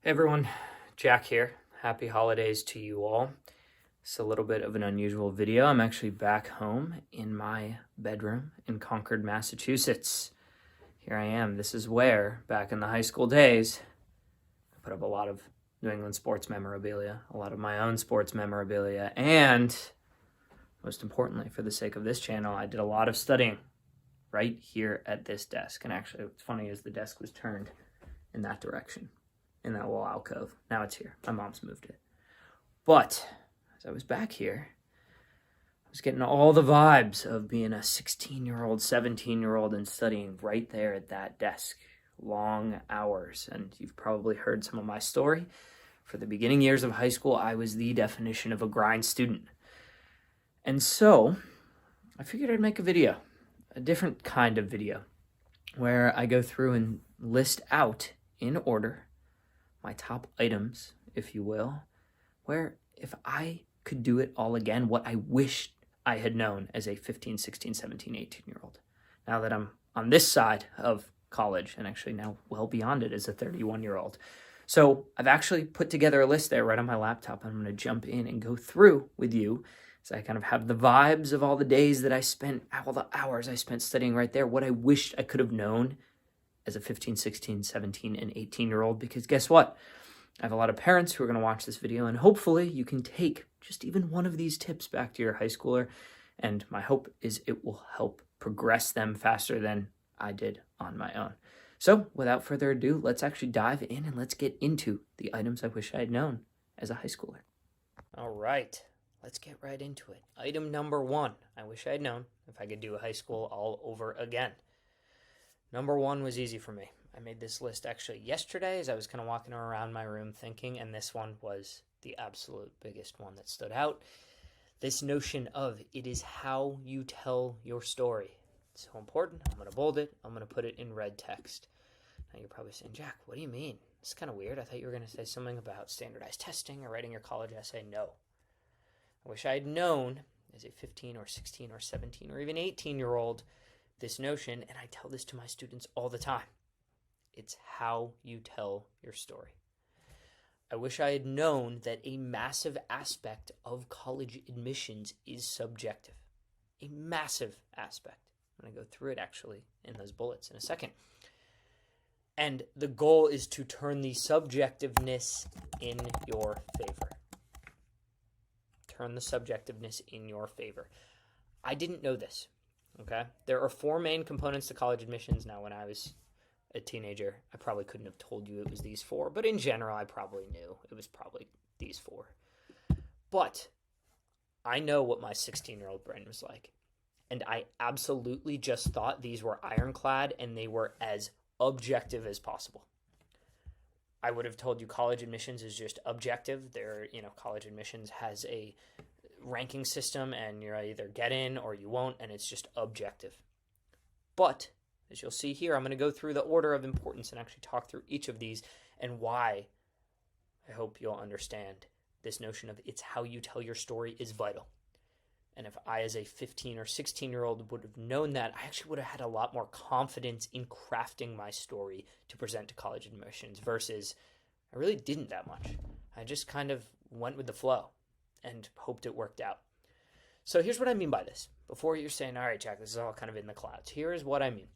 Hey everyone, Jack here. Happy holidays to you all. It's a little bit of an unusual video. I'm actually back home in my bedroom in Concord, Massachusetts. Here I am. This is where, back in the high school days, I put up a lot of New England sports memorabilia, a lot of my own sports memorabilia, and most importantly, for the sake of this channel, I did a lot of studying right here at this desk. And actually, what's funny is the desk was turned in that direction, in that little alcove. Now it's here. My mom's moved it. But as I was back here, I was getting all the vibes of being a 16-year-old, 17-year-old and studying right there at that desk. Long hours. And you've probably heard some of my story. For the beginning years of high school, I was the definition of a grind student. And so I figured I'd make a video, a different kind of video, where I go through and list out in order my top items, if you will, where if I could do it all again, what I wished I had known as a 15, 16, 17, 18-year-old. Now that I'm on this side of college, and actually now well beyond it as a 31-year-old. So I've actually put together a list there right on my laptop. I'm going to jump in and go through with you so I kind of have the vibes of all the days that I spent, all the hours I spent studying right there, what I wished I could have known as a 15, 16, 17, and 18-year-old, because guess what? I have a lot of parents who are going to watch this video, and hopefully you can take just even one of these tips back to your high schooler, and my hope is it will help progress them faster than I did on my own. So without further ado, let's actually dive in and let's get into the items I wish I had known as a high schooler. All right, let's get right into it. Item number one, I wish I had known if I could do high school all over again. Number one was easy for me. I made this list actually yesterday as I was kind of walking around my room thinking, and this one was the absolute biggest one that stood out. This notion of it is how you tell your story. It's so important. I'm going to bold it. I'm going to put it in red text. Now you're probably saying, Jack, what do you mean? It's kind of weird. I thought you were going to say something about standardized testing or writing your college essay. No. I wish I had known as a 15 or 16 or 17 or even 18-year-old this notion, and I tell this to my students all the time. It's how you tell your story. I wish I had known that a massive aspect of college admissions is subjective. A massive aspect. I'm going to go through it actually in those bullets in a second. And the goal is to turn the subjectiveness in your favor. Turn the subjectiveness in your favor. I didn't know this. Okay, there are four main components to college admissions. Now, when I was a teenager, I probably couldn't have told you it was these four, but in general, I probably knew it was probably these four. But I know what my 16-year-old brain was like, and I absolutely just thought these were ironclad and they were as objective as possible. I would have told you college admissions is just objective. College admissions has a ranking system and you're either get in or you won't, and it's just objective. But as you'll see here, I'm going to go through the order of importance and actually talk through each of these and why I hope you'll understand this notion of it's how you tell your story is vital. And if I, as a 15 or 16-year-old, would have known that, I actually would have had a lot more confidence in crafting my story to present to college admissions versus I really didn't that much. I just kind of went with the flow and hoped it worked out. So here's what I mean by this. Before you're saying, all right, Jack, this is all kind of in the clouds. Here is what I mean.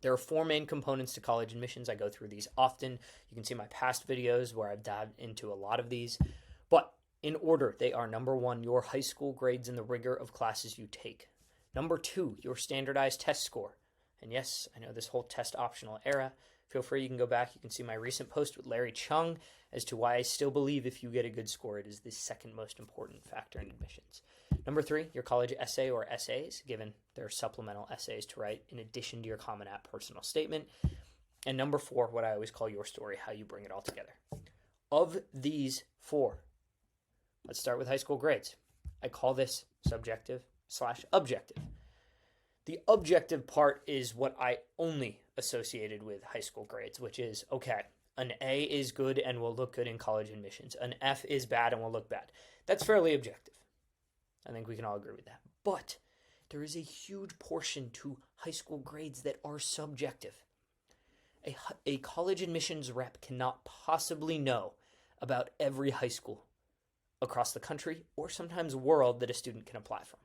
There are four main components to college admissions. I go through these often. You can see my past videos where I've dived into a lot of these. But in order, they are number one, your high school grades and the rigor of classes you take. Number two, your standardized test score. And yes, I know this whole test optional era. Feel free, you can go back. You can see my recent post with Larry Chung as to why I still believe if you get a good score, it is the second most important factor in admissions. Number three, your college essay or essays, given there are supplemental essays to write in addition to your Common App personal statement. And number four, what I always call your story, how you bring it all together. Of these four, let's start with high school grades. I call this subjective/objective. The objective part is what I only associated with high school grades, which is, okay, an A is good and will look good in college admissions. An F is bad and will look bad. That's fairly objective. I think we can all agree with that. But there is a huge portion to high school grades that are subjective. A college admissions rep cannot possibly know about every high school across the country or sometimes world that a student can apply from.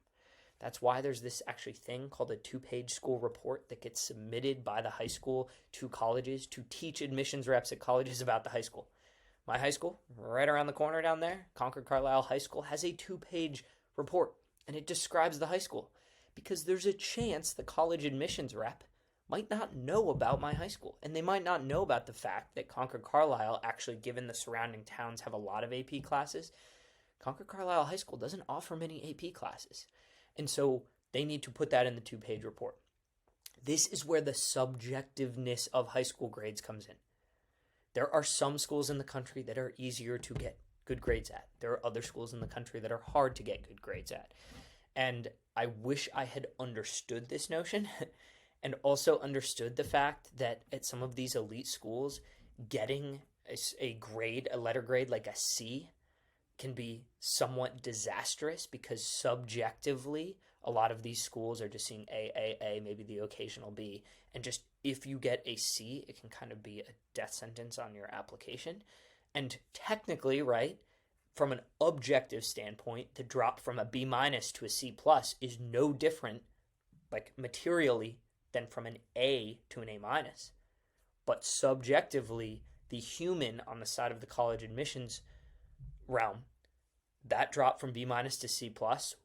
That's why there's this actually thing called a 2-page school report that gets submitted by the high school to colleges to teach admissions reps at colleges about the high school. My high school, right around the corner down there, Concord Carlisle High School, has a 2-page report, and it describes the high school because there's a chance the college admissions rep might not know about my high school, and they might not know about the fact that Concord Carlisle, actually given the surrounding towns have a lot of AP classes, Concord Carlisle High School doesn't offer many AP classes. And so they need to put that in the 2-page report. This is where the subjectiveness of high school grades comes in. There are some schools in the country that are easier to get good grades at. There are other schools in the country that are hard to get good grades at. And I wish I had understood this notion and also understood the fact that at some of these elite schools, getting a grade, a letter grade like a C, can be somewhat disastrous because subjectively, a lot of these schools are just seeing A, maybe the occasional B. And just if you get a C, it can kind of be a death sentence on your application. And technically, right, from an objective standpoint, the drop from a B minus to a C plus is no different, like materially, than from an A to an A minus. But subjectively, the human on the side of the college admissions realm, that drop from B minus to C plus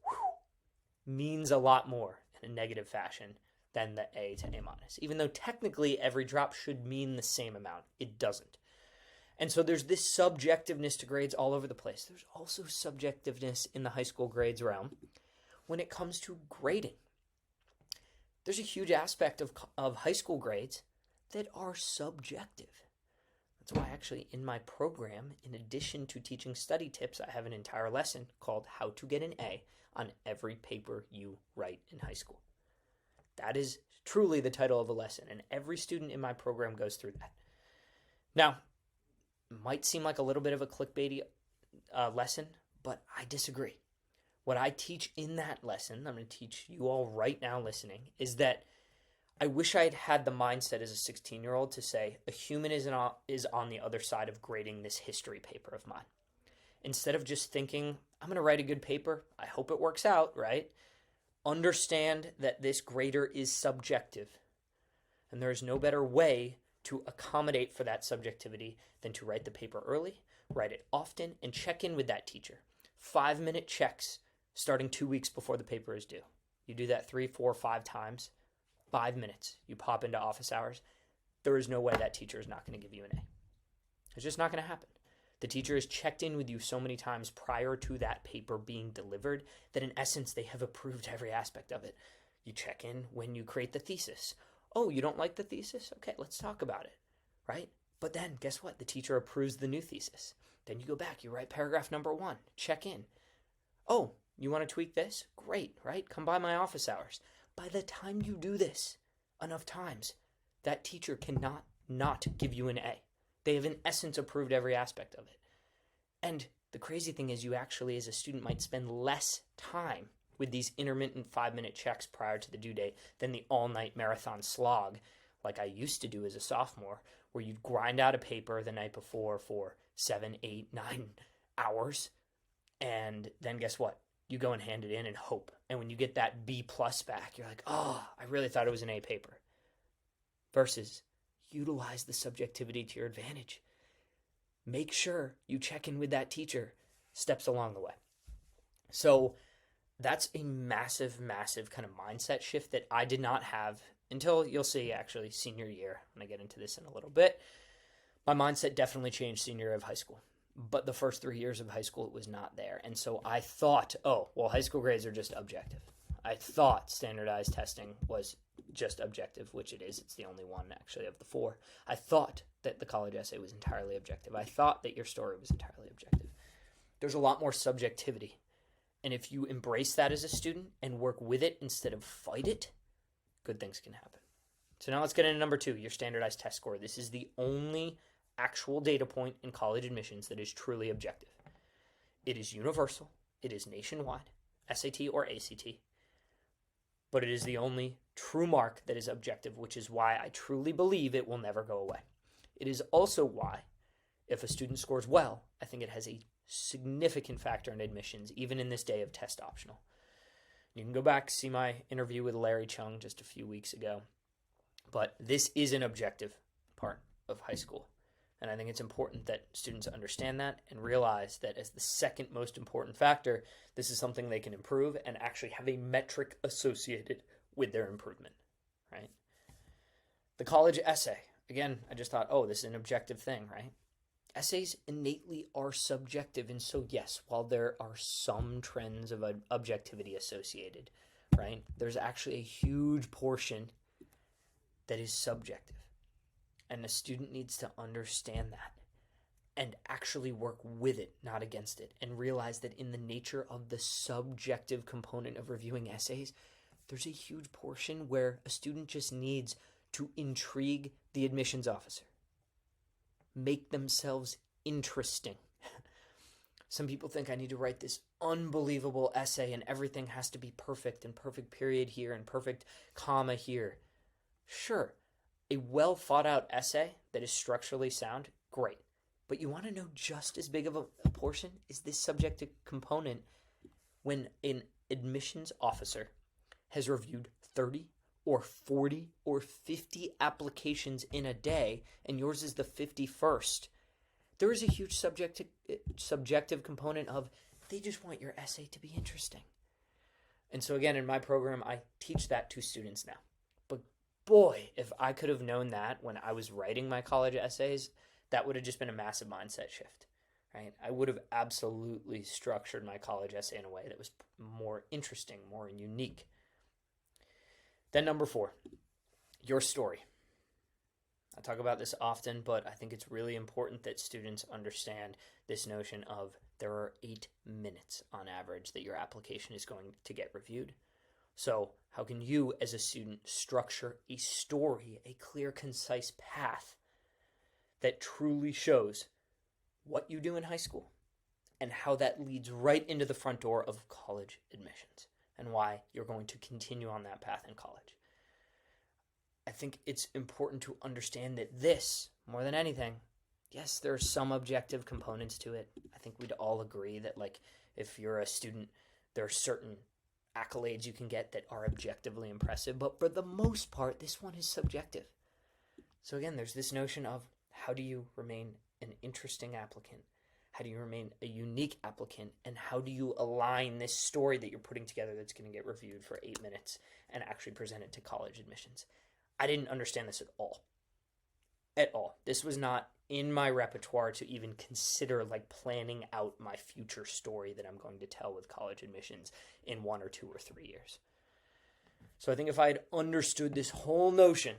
means a lot more in a negative fashion than the A to A minus. Even though technically every drop should mean the same amount, it doesn't. And so there's this subjectiveness to grades all over the place. There's also subjectiveness in the high school grades realm when it comes to grading. There's a huge aspect of high school grades that are subjective. That's why actually in my program, in addition to teaching study tips, I have an entire lesson called How to Get an A on Every Paper You Write in High School. That is truly the title of a lesson, and every student in my program goes through that. Now, it might seem like a little bit of a clickbaity lesson, but I disagree. What I teach in that lesson, I'm going to teach you all right now listening, is that I wish I had had the mindset as a 16-year-old to say a human is on the other side of grading this history paper of mine. Instead of just thinking, I'm going to write a good paper, I hope it works out, right? Understand that this grader is subjective. And there is no better way to accommodate for that subjectivity than to write the paper early, write it often, and check in with that teacher. 5-minute checks starting 2 weeks before the paper is due. You do that 3, 4, 5 times. 5 minutes, you pop into office hours, there is no way that teacher is not going to give you an A. It's just not going to happen. The teacher has checked in with you so many times prior to that paper being delivered that in essence they have approved every aspect of it. You check in when you create the thesis. Oh, you don't like the thesis? Okay, let's talk about it, right? But then guess what? The teacher approves the new thesis. Then you go back, you write paragraph number 1, check in. Oh, you want to tweak this? Great, right? Come by my office hours. By the time you do this enough times, that teacher cannot not give you an A. They have in essence approved every aspect of it. And the crazy thing is you actually as a student might spend less time with these intermittent 5-minute checks prior to the due date than the all-night marathon slog like I used to do as a sophomore, where you'd grind out a paper the night before for 7, 8, 9 hours. And then guess what? You go and hand it in and hope. And when you get that B plus back, you're like, oh, I really thought it was an A paper. Versus utilize the subjectivity to your advantage. Make sure you check in with that teacher steps along the way. So that's a massive, massive kind of mindset shift that I did not have until you'll see actually senior year. When I get into this in a little bit. My mindset definitely changed senior year of high school. But the first 3 years of high school, it was not there. And so I thought, oh, well, high school grades are just objective. I thought standardized testing was just objective, which it is. It's the only one, actually, of the 4. I thought that the college essay was entirely objective. I thought that your story was entirely objective. There's a lot more subjectivity. And if you embrace that as a student and work with it instead of fight it, good things can happen. So now let's get into number 2, your standardized test score. This is the only actual data point in college admissions that is truly objective. It is universal. It is nationwide, SAT or ACT. But it is the only true mark that is objective, which is why I truly believe it will never go away. It is also why, if a student scores well, I think it has a significant factor in admissions, even in this day of test optional. You can go back, see my interview with Larry Chung just a few weeks ago, but this is an objective part of high school. And I think it's important that students understand that and realize that as the second most important factor, this is something they can improve and actually have a metric associated with their improvement, right? The college essay. Again, I just thought, oh, this is an objective thing, right? Essays innately are subjective. And so, yes, while there are some trends of objectivity associated, right, there's actually a huge portion that is subjective. And a student needs to understand that and actually work with it, not against it, and realize that in the nature of the subjective component of reviewing essays, there's a huge portion where a student just needs to intrigue the admissions officer, make themselves interesting. Some people think I need to write this unbelievable essay and everything has to be perfect and perfect period here and perfect comma here. Sure, a well thought out essay that is structurally sound, great. But you want to know just as big of a portion is this subjective component when an admissions officer has reviewed 30 or 40 or 50 applications in a day and yours is the 51st. There is a huge subjective component of they just want your essay to be interesting. And so again, in my program, I teach that to students now. But boy, if I could have known that when I was writing my college essays, that would have just been a massive mindset shift, right? I would have absolutely structured my college essay in a way that was more interesting, more unique. Then number 4, your story. I talk about this often, but I think it's really important that students understand this notion of there are 8 minutes on average that your application is going to get reviewed. So how can you as a student structure a story, a clear, concise path that truly shows what you do in high school and how that leads right into the front door of college admissions and why you're going to continue on that path in college? I think it's important to understand that this, more than anything, yes, there are some objective components to it. I think we'd all agree that, like, if you're a student, there are certain accolades you can get that are objectively impressive, but for the most part, this one is subjective. So again, there's this notion of how do you remain an interesting applicant? How do you remain a unique applicant? And how do you align this story that you're putting together that's going to get reviewed for 8 minutes and actually present it to college admissions? I didn't understand this at all. At all. This was not in my repertoire to even consider like planning out my future story that I'm going to tell with college admissions in 1 or 2 or 3 years. So I think if I had understood this whole notion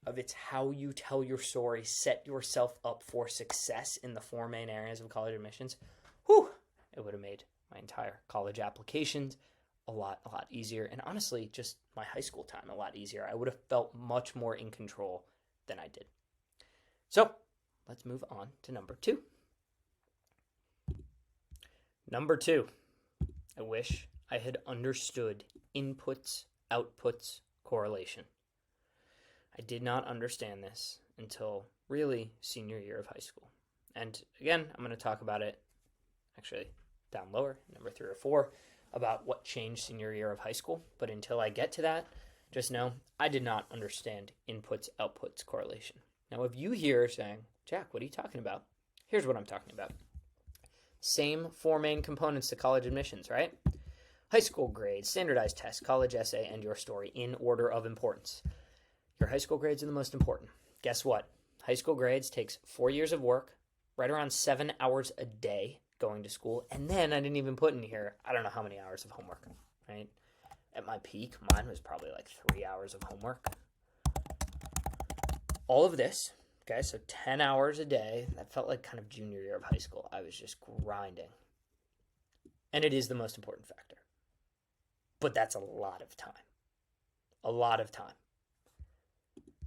of it's how you tell your story, set yourself up for success in the 4 main areas of college admissions, it would have made my entire college applications a lot easier. And honestly, just my high school time a lot easier. I would have felt much more in control than I did. So let's move on to number 2. Number 2, I wish I had understood inputs, outputs, correlation. I did not understand this until really senior year of high school. And again, I'm going to talk about it actually down lower, number 3 or 4, about what changed senior year of high school. But until I get to that, just know I did not understand inputs, outputs, correlation. Now, if you hear saying, Jack, what are you talking about? Here's what I'm talking about. Same 4 main components to college admissions, right? High school grades, standardized tests, college essay, and your story in order of importance. Your high school grades are the most important. Guess what? High school grades takes 4 years of work, right around 7 hours a day going to school. And then I didn't even put in here, I don't know how many hours of homework, right? At my peak, mine was probably like 3 hours of homework. All of this, okay, so 10 hours a day, that felt like kind of junior year of high school. I was just grinding. And it is the most important factor. But that's a lot of time. A lot of time.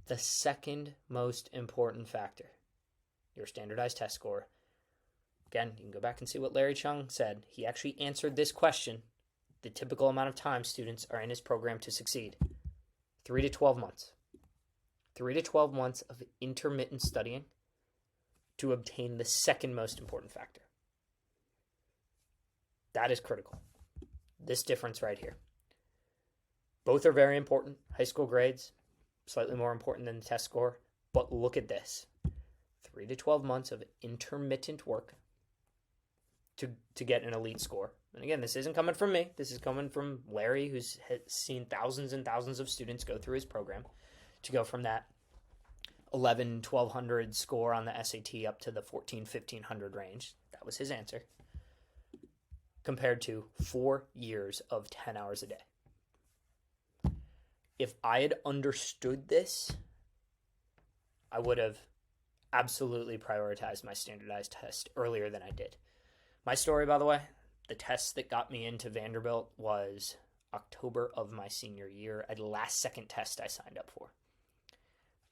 The second most important factor, your standardized test score. Again, you can go back and see what Larry Chung said. He actually answered this question, the typical amount of time students are in his program to succeed. 3 to 12 months. 3 to 12 months of intermittent studying to obtain the second most important factor. That is critical. This difference right here. Both are very important. High school grades, slightly more important than the test score. But look at this. 3 to 12 months of intermittent work to get an elite score. And again, this isn't coming from me. This is coming from Larry, who's seen thousands and thousands of students go through his program to go from that 1,1200 score on the SAT up to the 1,1500 range. That was his answer. Compared to 4 years of 10 hours a day. If I had understood this, I would have absolutely prioritized my standardized test earlier than I did. My story, by the way, the test that got me into Vanderbilt was October of my senior year, a last-second test I signed up for.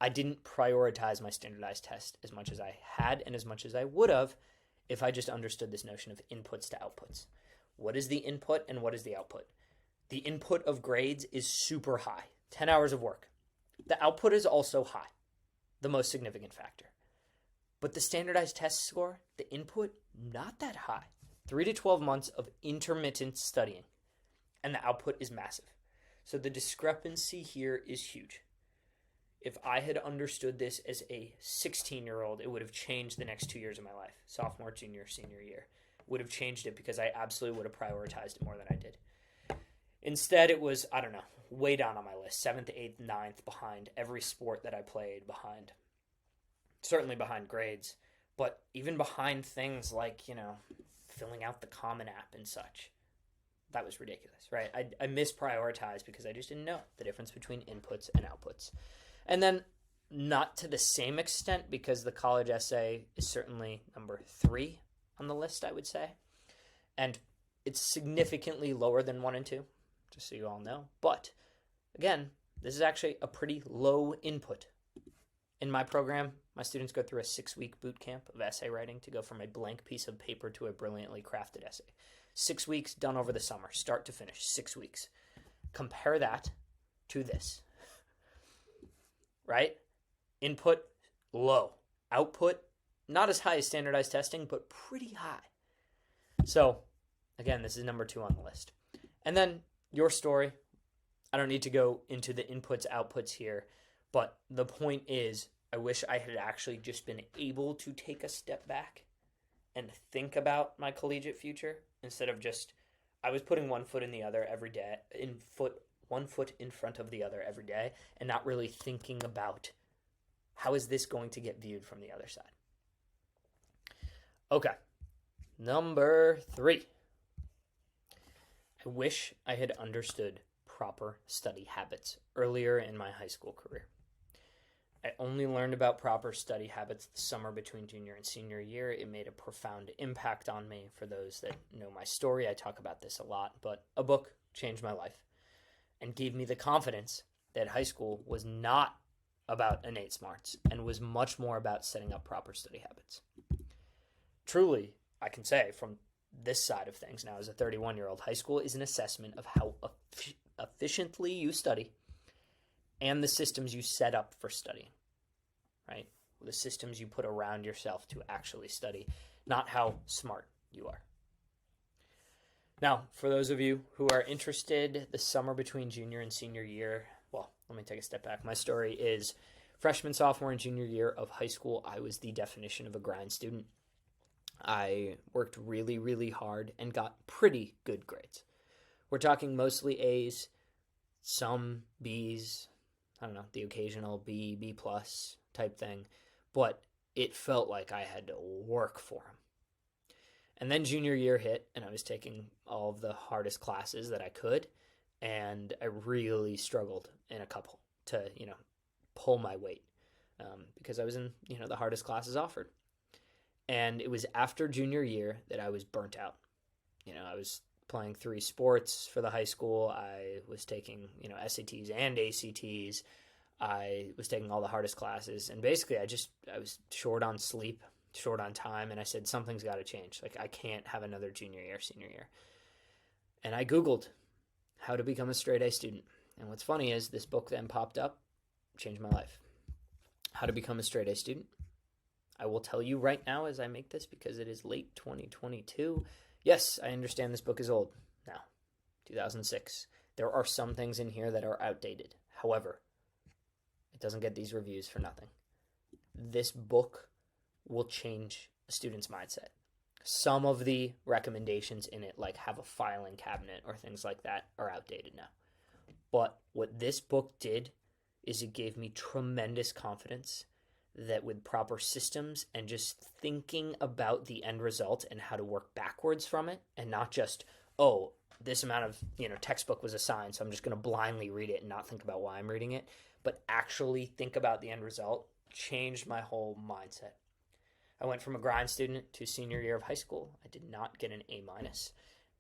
I didn't prioritize my standardized test as much as I had and as much as I would have if I just understood this notion of inputs to outputs. What is the input and what is the output? The input of grades is super high, 10 hours of work. The output is also high, the most significant factor. But the standardized test score, the input, not that high. 3 to 12 months of intermittent studying, and the output is massive. So the discrepancy here is huge. If I had understood this as a 16-year-old, it would have changed the next 2 years of my life. Sophomore, junior, senior year. Would have changed it because I absolutely would have prioritized it more than I did. Instead, it was, I don't know, way down on my list. 7th, 8th, 9th, behind every sport that I played, behind, certainly behind grades, but even behind things like, filling out the Common App and such. That was ridiculous, right? I misprioritized because I just didn't know the difference between inputs and outputs. And then, not to the same extent, because the college essay is certainly number 3 on the list, I would say. And it's significantly lower than 1 and 2, just so you all know. But, again, this is actually a pretty low input. In my program, my students go through a 6-week boot camp of essay writing to go from a blank piece of paper to a brilliantly crafted essay. 6 weeks done over the summer, start to finish, 6 weeks. Compare that to this, right? Input, low. Output, not as high as standardized testing, but pretty high. So, again, this is number 2 on the list. And then your story. I don't need to go into the inputs, outputs here, but the point is, I wish I had actually just been able to take a step back and think about my collegiate future instead of just, I was putting one foot in the other every day, one foot in front of the other every day, and not really thinking about how is this going to get viewed from the other side. Okay, number 3. I wish I had understood proper study habits earlier in my high school career. I only learned about proper study habits the summer between junior and senior year. It made a profound impact on me. For those that know my story, I talk about this a lot, but a book changed my life and gave me the confidence that high school was not about innate smarts and was much more about setting up proper study habits. Truly, I can say from this side of things now as a 31-year-old, high school is an assessment of how efficiently you study and the systems you set up for studying, right? The systems you put around yourself to actually study, not how smart you are. Now, for those of you who are interested, the summer between junior and senior year, well, let me take a step back. My story is freshman, sophomore, and junior year of high school, I was the definition of a grind student. I worked really, really hard and got pretty good grades. We're talking mostly A's, some B's, I don't know, the occasional B, B plus type thing, but it felt like I had to work for them. And then junior year hit, and I was taking all of the hardest classes that I could, and I really struggled in a couple to, pull my weight because I was in, the hardest classes offered. And it was after junior year that I was burnt out. I was playing 3 sports for the high school. I was taking, SATs and ACTs. I was taking all the hardest classes. And basically, I was short on sleep, short on time. And I said, something's got to change. Like, I can't have another junior year, senior year. And I Googled how to become a straight A student. And what's funny is this book then popped up, changed my life. How to Become a Straight A Student. I will tell you right now as I make this, because it is late 2022. Yes, I understand this book is old now, 2006. There are some things in here that are outdated. However, it doesn't get these reviews for nothing. This book will change a student's mindset. Some of the recommendations in it, like have a filing cabinet or things like that, are outdated now. But what this book did is it gave me tremendous confidence that with proper systems and just thinking about the end result and how to work backwards from it, and not just, oh, this amount of textbook was assigned, so I'm just going to blindly read it and not think about why I'm reading it, but actually think about the end result, changed my whole mindset. I went from a grind student to senior year of high school. I did not get an A-,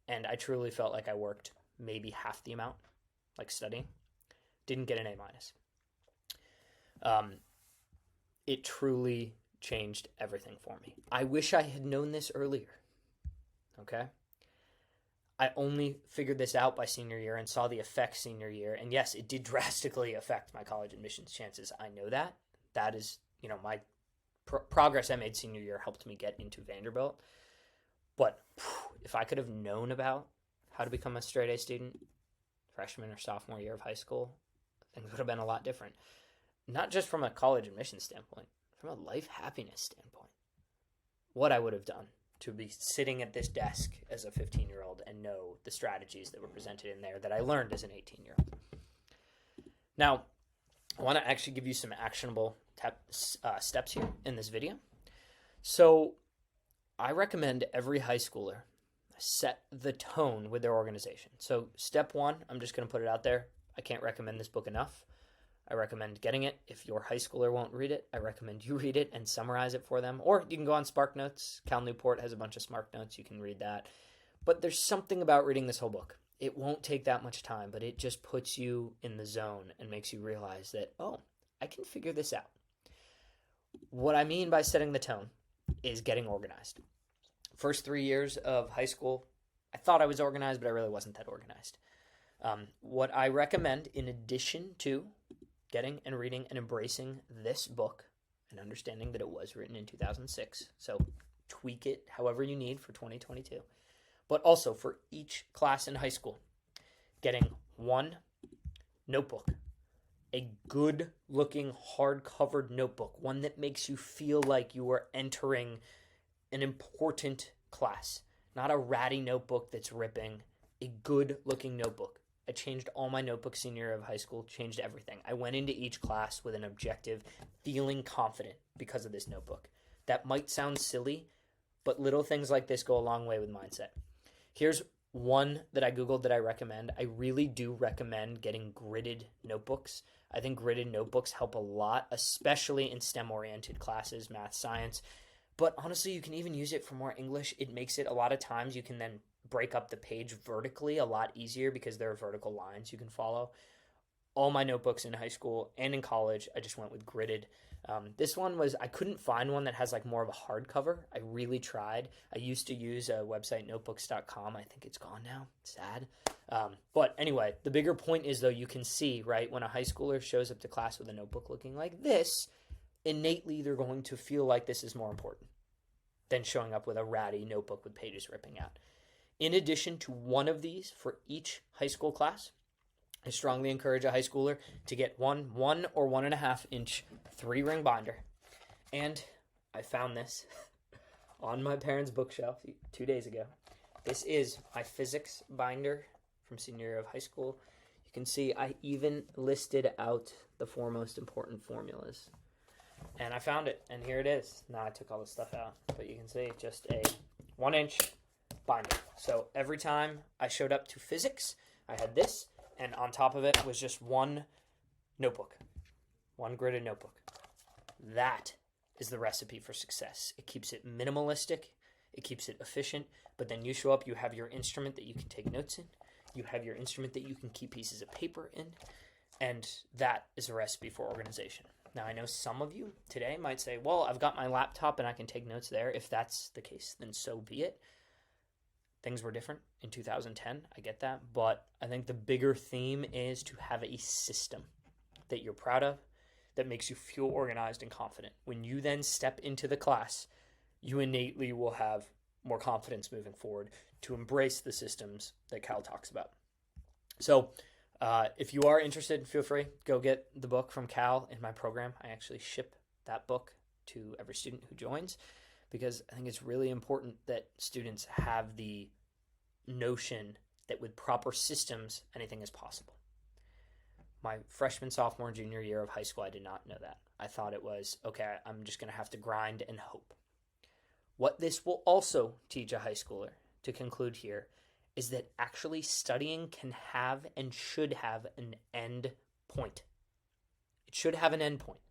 and I truly felt like I worked maybe half the amount, like studying. Didn't get an A-. It truly changed everything for me. I wish I had known this earlier, okay? I only figured this out by senior year and saw the effects senior year. And yes, it did drastically affect my college admissions chances. I know that. That is, my progress I made senior year helped me get into Vanderbilt. But if I could have known about how to become a straight A student, freshman or sophomore year of high school, things would have been a lot different. Not just from a college admissions standpoint, from a life happiness standpoint. What I would have done to be sitting at this desk as a 15-year-old and know the strategies that were presented in there that I learned as an 18-year-old. Now, I want to actually give you some actionable steps here in this video. So I recommend every high schooler set the tone with their organization. So step one, I'm just going to put it out there. I can't recommend this book enough. I recommend getting it. If your high schooler won't read it, I recommend you read it and summarize it for them. Or you can go on SparkNotes. Cal Newport has a bunch of SparkNotes. You can read that. But there's something about reading this whole book. It won't take that much time, but it just puts you in the zone and makes you realize that, oh, I can figure this out. What I mean by setting the tone is getting organized. First 3 years of high school, I thought I was organized, but I really wasn't that organized. What I recommend, in addition to getting and reading and embracing this book and understanding that it was written in 2006, so tweak it however you need for 2022, but also for each class in high school, getting one notebook, a good-looking hard-covered notebook, one that makes you feel like you are entering an important class, not a ratty notebook that's ripping, a good-looking notebook. I changed all my notebooks senior year of high school, changed everything. I went into each class with an objective, feeling confident because of this notebook. That might sound silly, but little things like this go a long way with mindset. Here's one that I Googled that I recommend. I really do recommend getting gridded notebooks. I think gridded notebooks help a lot, especially in STEM-oriented classes, math, science. But honestly, you can even use it for more English. It makes it a lot of times you can then break up the page vertically a lot easier because there are vertical lines you can follow. All my notebooks in high school and in college, I just went with gridded. This one I couldn't find one that has like more of a hardcover. I really tried. I used to use a website, notebooks.com. I think it's gone now. Sad. But anyway, the bigger point is though, you can see, right, when a high schooler shows up to class with a notebook looking like this, innately they're going to feel like this is more important than showing up with a ratty notebook with pages ripping out. In addition to one of these for each high school class, I strongly encourage a high schooler to get one or 1.5 inch 3-ring binder. And I found this on my parents' bookshelf 2 days ago. This is my physics binder from senior year of high school. You can see I even listed out the 4 most important formulas. And I found it, and here it is. Now I took all the stuff out, but you can see just a 1-inch binder. So every time I showed up to physics, I had this, and on top of it was just one notebook, one gridded notebook. That is the recipe for success. It keeps it minimalistic, it keeps it efficient, but then you show up, you have your instrument that you can take notes in, you have your instrument that you can keep pieces of paper in, and that is a recipe for organization. Now, I know some of you today might say, well, I've got my laptop and I can take notes there. If that's the case, then so be it. things were different in 2010. I get that. But I think the bigger theme is to have a system that you're proud of, that makes you feel organized and confident. When you then step into the class, you innately will have more confidence moving forward to embrace the systems that Cal talks about. So if you are interested, feel free, go get the book from Cal in my program. I actually ship that book to every student who joins because I think it's really important that students have the notion that with proper systems, anything is possible. My freshman, sophomore, junior year of high school, I did not know that. I thought it was, okay, I'm just going to have to grind and hope. What this will also teach a high schooler, to conclude here, is that actually studying can have and should have an end point. It should have an end point.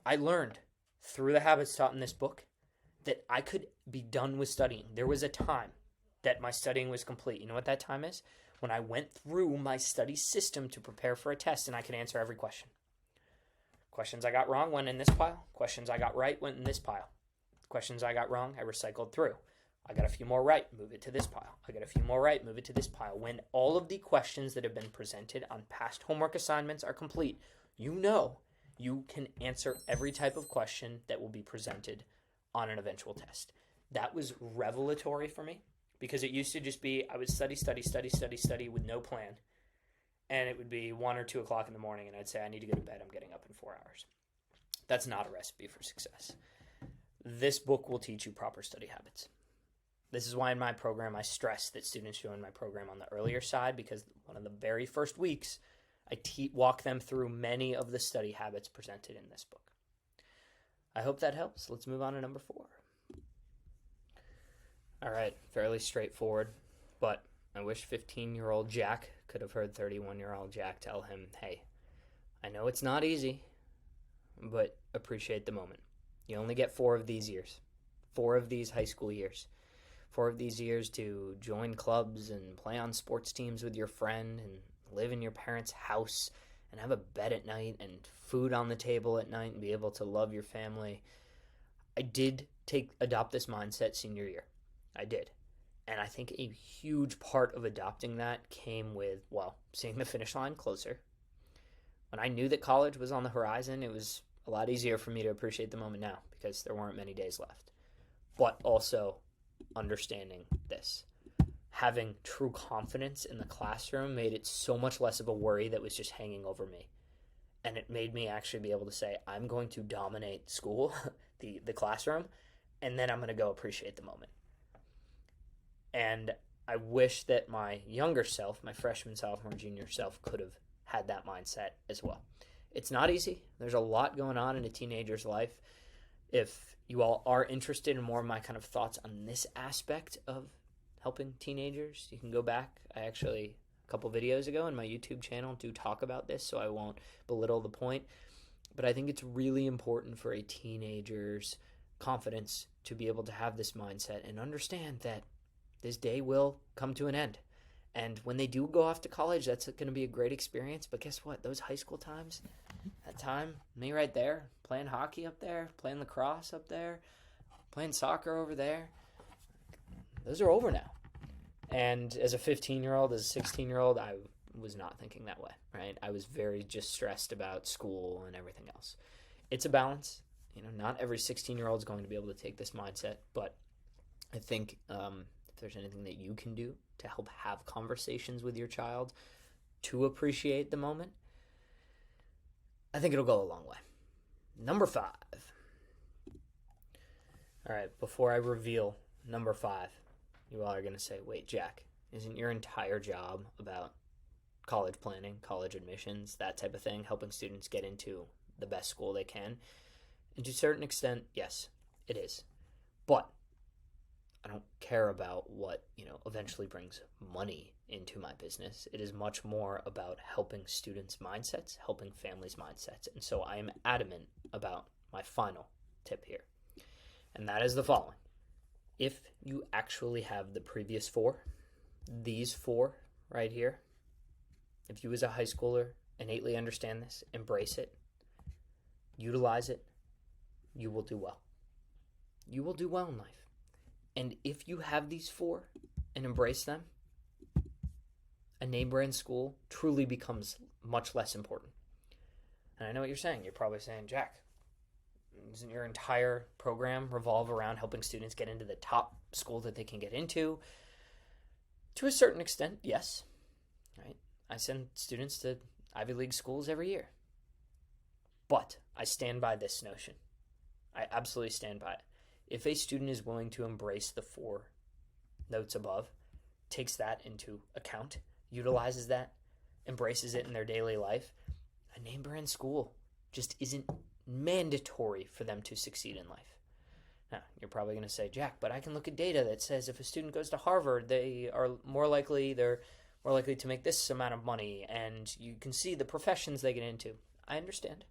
I learned through the habits taught in this book that I could be done with studying. There was a time that my studying was complete. You know what that time is? When I went through my study system to prepare for a test and I could answer every question. Questions I got wrong went in this pile. Questions I got right went in this pile. Questions I got wrong, I recycled through. I got a few more right, move it to this pile. I got a few more right, move it to this pile. When all of the questions that have been presented on past homework assignments are complete, you know you can answer every type of question that will be presented on an eventual test. That was revelatory for me because it used to just be I would study with no plan. And it would be 1 or 2 o'clock in the morning and I'd say I need to go to bed. I'm getting up in 4 hours. That's not a recipe for success. This book will teach you proper study habits. This is why in my program I stress that students join my program on the earlier side because one of the very first weeks I walk them through many of the study habits presented in this book. I hope that helps. Let's move on to number 4. All right, fairly straightforward, but I wish 15-year-old Jack could have heard 31-year-old Jack tell him, hey, I know it's not easy, but appreciate the moment. You only get 4 of these years, 4 of these high school years, 4 of these years to join clubs and play on sports teams with your friend and live in your parents' house and have a bed at night and food on the table at night and be able to love your family. I did adopt this mindset senior year. I did. And I think a huge part of adopting that came with, seeing the finish line closer. When I knew that college was on the horizon, it was a lot easier for me to appreciate the moment now because there weren't many days left. But also understanding this. Having true confidence in the classroom made it so much less of a worry that was just hanging over me. And it made me actually be able to say, I'm going to dominate school, the classroom, and then I'm going to go appreciate the moment. And I wish that my younger self, my freshman, sophomore, junior self, could have had that mindset as well. It's not easy. There's a lot going on in a teenager's life. If you all are interested in more of my kind of thoughts on this aspect of helping teenagers, you can go back. I actually, a couple videos ago in my YouTube channel, do talk about this, so I won't belittle the point. But I think it's really important for a teenager's confidence to be able to have this mindset and understand that this day will come to an end. And when they do go off to college, that's going to be a great experience. But guess what? Those high school times, that time, me right there, playing hockey up there, playing lacrosse up there, playing soccer over there, those are over now. And as a 15-year-old, as a 16-year-old, I was not thinking that way, right? I was very just stressed about school and everything else. It's a balance. Not every 16-year-old is going to be able to take this mindset, but I think if there's anything that you can do to help have conversations with your child to appreciate the moment, I think it'll go a long way. Number 5. All right, before I reveal number 5, you all are going to say, wait, Jack, isn't your entire job about college planning, college admissions, that type of thing, helping students get into the best school they can? And to a certain extent, yes, it is. But I don't care about what, eventually brings money into my business. It is much more about helping students' mindsets, helping families' mindsets. And so I am adamant about my final tip here. And that is the following. If you actually have the previous 4, these 4 right here, if you as a high schooler innately understand this, embrace it, utilize it, you will do well. You will do well in life. And if you have these 4 and embrace them, a name brand school truly becomes much less important. And I know what you're saying. You're probably saying, Jack, doesn't your entire program revolve around helping students get into the top school that they can get into? To a certain extent, yes. Right? I send students to Ivy League schools every year. But I stand by this notion. I absolutely stand by it. If a student is willing to embrace the 4 notes above, takes that into account, utilizes that, embraces it in their daily life, a name brand school just isn't mandatory for them to succeed in life. Now, you're probably going to say, Jack, but I can look at data that says if a student goes to Harvard, they're more likely to make this amount of money, and you can see the professions they get into. I understand.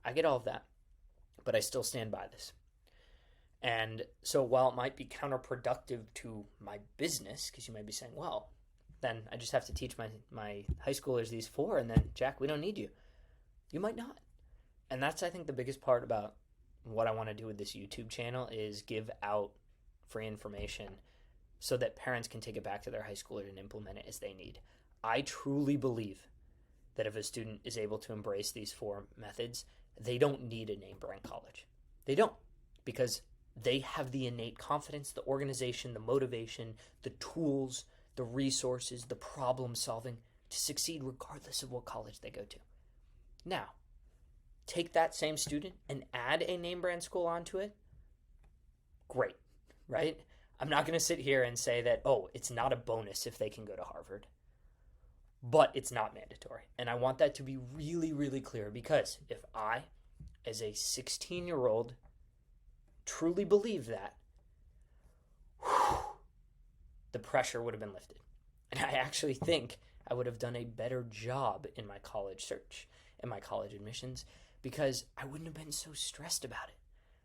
I get all of that, but I still stand by this. And so while it might be counterproductive to my business, because you might be saying, well, then I just have to teach my high schoolers these 4, and then, Jack, we don't need you. You might not. And that's, I think, the biggest part about what I want to do with this YouTube channel is give out free information so that parents can take it back to their high schooler and implement it as they need. I truly believe that if a student is able to embrace these 4 methods, they don't need a name brand college. They don't, because they have the innate confidence, the organization, the motivation, the tools, the resources, the problem solving to succeed regardless of what college they go to. Now, take that same student and add a name brand school onto it. Great, right? I'm not going to sit here and say that, oh, it's not a bonus if they can go to Harvard, but it's not mandatory. And I want that to be really, really clear, because if I, as a 16-year-old, truly believe that, the pressure would have been lifted. And I actually think I would have done a better job in my college search, in my college admissions, because I wouldn't have been so stressed about it.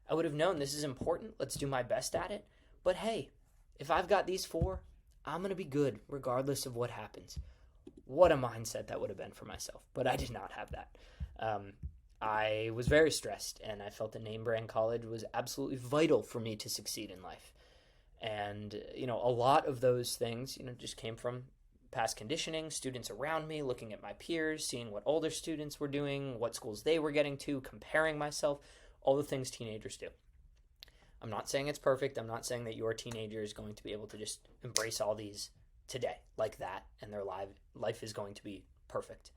I would have known this is important. Let's do my best at it. But hey, if I've got these 4, I'm going to be good regardless of what happens. What a mindset that would have been for myself. But I did not have that. I was very stressed, and I felt a name brand college was absolutely vital for me to succeed in life. And, a lot of those things, just came from past conditioning, students around me, looking at my peers, seeing what older students were doing, what schools they were getting to, comparing myself, all the things teenagers do. I'm not saying it's perfect. I'm not saying that your teenager is going to be able to just embrace all these today like that, and their life is going to be perfect.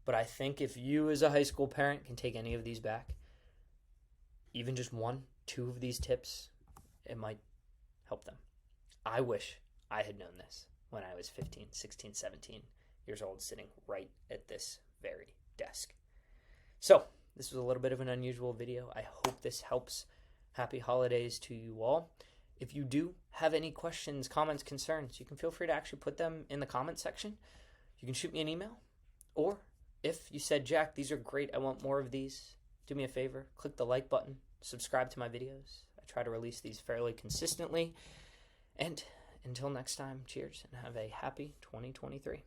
But I think if you as a high school parent can take any of these back, even just 1, 2 of these tips, it might help them. I wish I had known this when I was 15, 16, 17 years old, sitting right at this very desk. So this was a little bit of an unusual video. I hope this helps. Happy holidays to you all. If you do have any questions, comments, concerns, you can feel free to actually put them in the comment section. You can shoot me an email, or if you said, Jack, these are great, I want more of these, do me a favor, click the like button, subscribe to my videos. I try to release these fairly consistently. And until next time, cheers, and have a happy 2023.